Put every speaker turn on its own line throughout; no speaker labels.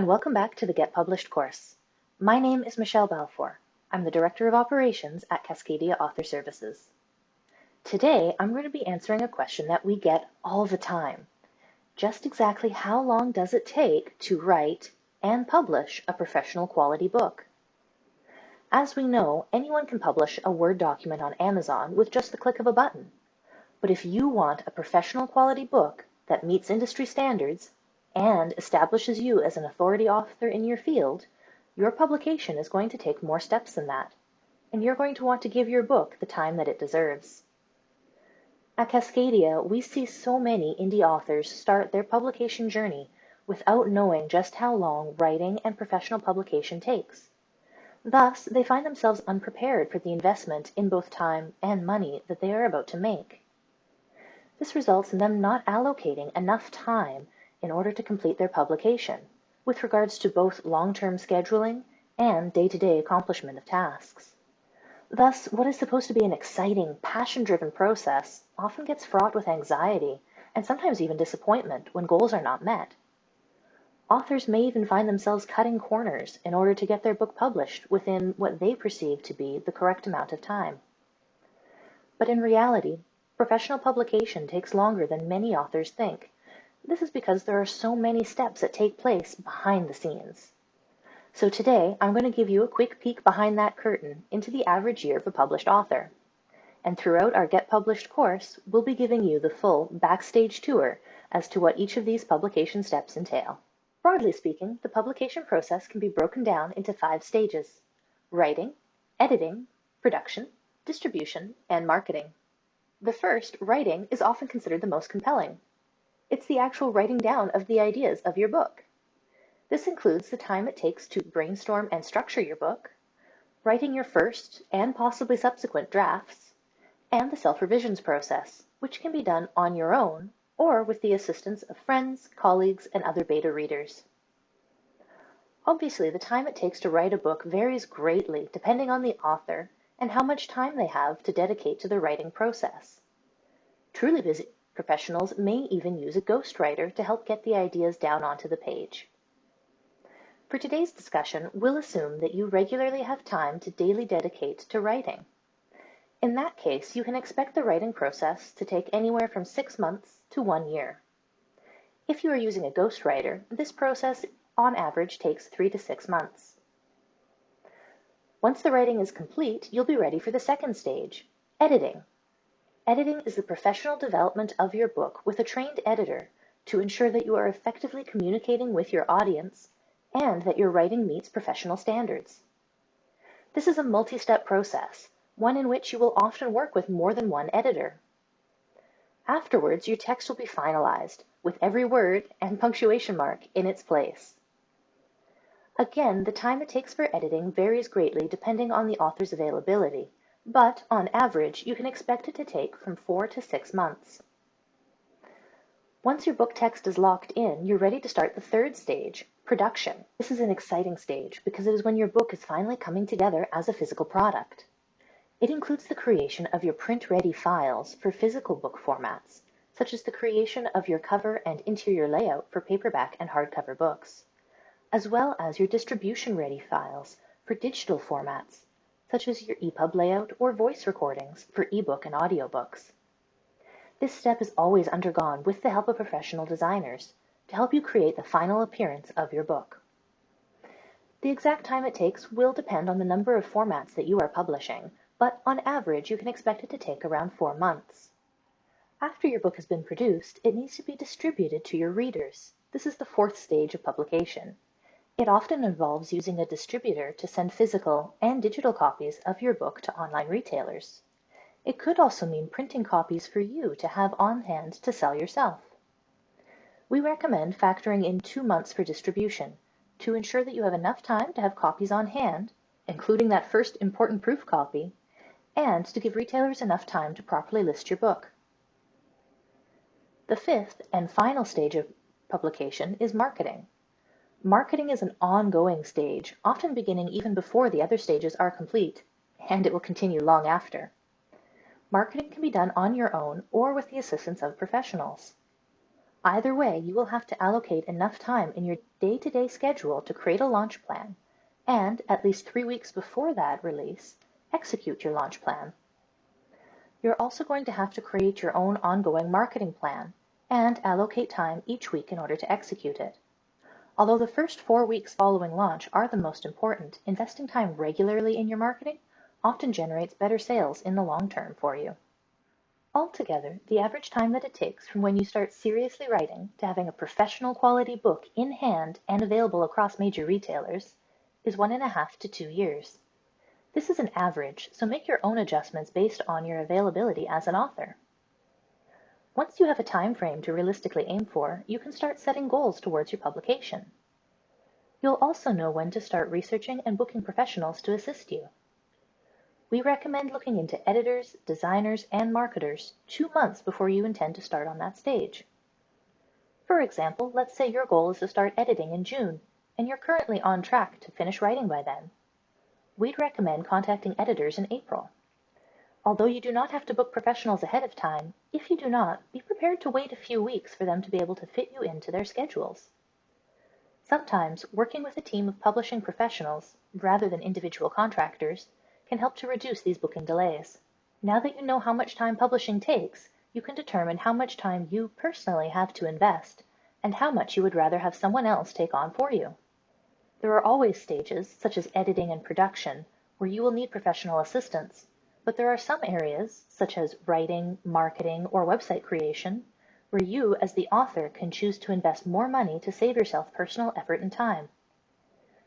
and welcome back to the Get Published course. My name is Michelle Balfour. I'm the Director of Operations at Cascadia Author Services. Today, I'm going to be answering a question that we get all the time. Just exactly how long does it take to write and publish a professional quality book? As we know, anyone can publish a Word document on Amazon with just the click of a button. But if you want a professional quality book that meets industry standards and establishes you as an authority author in your field, your publication is going to take more steps than that, and you're going to want to give your book the time that it deserves. At Cascadia, we see so many indie authors start their publication journey without knowing just how long writing and professional publication takes. Thus, they find themselves unprepared for the investment in both time and money that they are about to make. This results in them not allocating enough time in order to complete their publication, with regards to both long-term scheduling and day-to-day accomplishment of tasks. Thus, what is supposed to be an exciting, passion-driven process often gets fraught with anxiety and sometimes even disappointment when goals are not met. Authors may even find themselves cutting corners in order to get their book published within what they perceive to be the correct amount of time. But in reality, professional publication takes longer than many authors think. This is because there are so many steps that take place behind the scenes. So today, I'm going to give you a quick peek behind that curtain into the average year of a published author. And throughout our Get Published course, we'll be giving you the full backstage tour as to what each of these publication steps entail. Broadly speaking, the publication process can be broken down into 5 stages: writing, editing, production, distribution, and marketing. The first, writing, is often considered the most compelling. It's the actual writing down of the ideas of your book. This includes the time it takes to brainstorm and structure your book, writing your first and possibly subsequent drafts, and the self-revisions process, which can be done on your own or with the assistance of friends, colleagues, and other beta readers. Obviously, the time it takes to write a book varies greatly depending on the author and how much time they have to dedicate to the writing process. Truly busy professionals may even use a ghostwriter to help get the ideas down onto the page. For today's discussion, we'll assume that you regularly have time to daily dedicate to writing. In that case, you can expect the writing process to take anywhere from 6 months to 1 year. If you are using a ghostwriter, this process on average takes 3 to 6 months. Once the writing is complete, you'll be ready for the second stage, editing. Editing is the professional development of your book with a trained editor to ensure that you are effectively communicating with your audience and that your writing meets professional standards. This is a multi-step process, one in which you will often work with more than one editor. Afterwards, your text will be finalized, with every word and punctuation mark in its place. Again, the time it takes for editing varies greatly depending on the author's availability, but on average, you can expect it to take from 4 to 6 months. Once your book text is locked in, you're ready to start the third stage, production. This is an exciting stage because it is when your book is finally coming together as a physical product. It includes the creation of your print-ready files for physical book formats, such as the creation of your cover and interior layout for paperback and hardcover books, as well as your distribution-ready files for digital formats, such as your EPUB layout or voice recordings for ebook and audiobooks. This step is always undergone with the help of professional designers to help you create the final appearance of your book. The exact time it takes will depend on the number of formats that you are publishing, but on average you can expect it to take around 4 months. After your book has been produced, it needs to be distributed to your readers. This is the 4th stage of publication. It often involves using a distributor to send physical and digital copies of your book to online retailers. It could also mean printing copies for you to have on hand to sell yourself. We recommend factoring in 2 months for distribution to ensure that you have enough time to have copies on hand, including that first important proof copy, and to give retailers enough time to properly list your book. The 5th and final stage of publication is marketing. Marketing is an ongoing stage, often beginning even before the other stages are complete, and it will continue long after. Marketing can be done on your own or with the assistance of professionals. Either way, you will have to allocate enough time in your day-to-day schedule to create a launch plan, and at least 3 weeks before that release, execute your launch plan. You're also going to have to create your own ongoing marketing plan and allocate time each week in order to execute it. Although the first 4 weeks following launch are the most important, investing time regularly in your marketing often generates better sales in the long term for you. Altogether, the average time that it takes from when you start seriously writing to having a professional quality book in hand and available across major retailers is 1.5 to 2 years. This is an average, so make your own adjustments based on your availability as an author. Once you have a time frame to realistically aim for, you can start setting goals towards your publication. You'll also know when to start researching and booking professionals to assist you. We recommend looking into editors, designers, and marketers 2 months before you intend to start on that stage. For example, let's say your goal is to start editing in June, and you're currently on track to finish writing by then. We'd recommend contacting editors in April. Although you do not have to book professionals ahead of time, if you do not, be prepared to wait a few weeks for them to be able to fit you into their schedules. Sometimes, working with a team of publishing professionals, rather than individual contractors, can help to reduce these booking delays. Now that you know how much time publishing takes, you can determine how much time you personally have to invest, and how much you would rather have someone else take on for you. There are always stages, such as editing and production, where you will need professional assistance. But there are some areas, such as writing, marketing, or website creation, where you, as the author, can choose to invest more money to save yourself personal effort and time.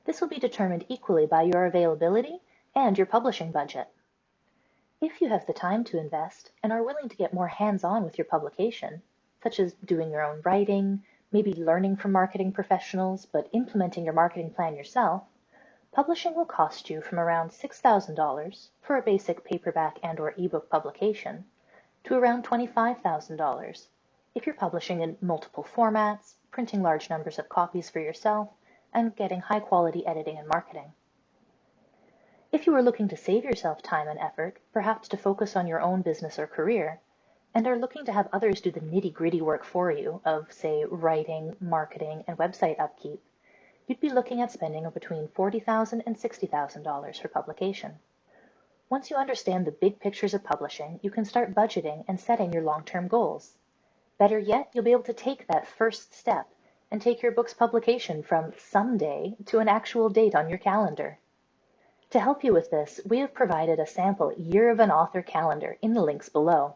This will be determined equally by your availability and your publishing budget. If you have the time to invest and are willing to get more hands-on with your publication, such as doing your own writing, maybe learning from marketing professionals, but implementing your marketing plan yourself, publishing will cost you from around $6,000 for a basic paperback and/or ebook publication to around $25,000 if you're publishing in multiple formats, printing large numbers of copies for yourself, and getting high-quality editing and marketing. If you are looking to save yourself time and effort, perhaps to focus on your own business or career, and are looking to have others do the nitty-gritty work for you of, say, writing, marketing, and website upkeep, you'd be looking at spending between $40,000 and $60,000 for publication. Once you understand the big pictures of publishing, you can start budgeting and setting your long-term goals. Better yet, you'll be able to take that first step and take your book's publication from someday to an actual date on your calendar. To help you with this, we have provided a sample Year of an Author calendar in the links below,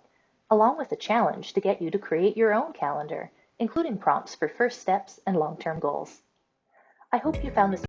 along with a challenge to get you to create your own calendar, including prompts for first steps and long-term goals. I hope you found this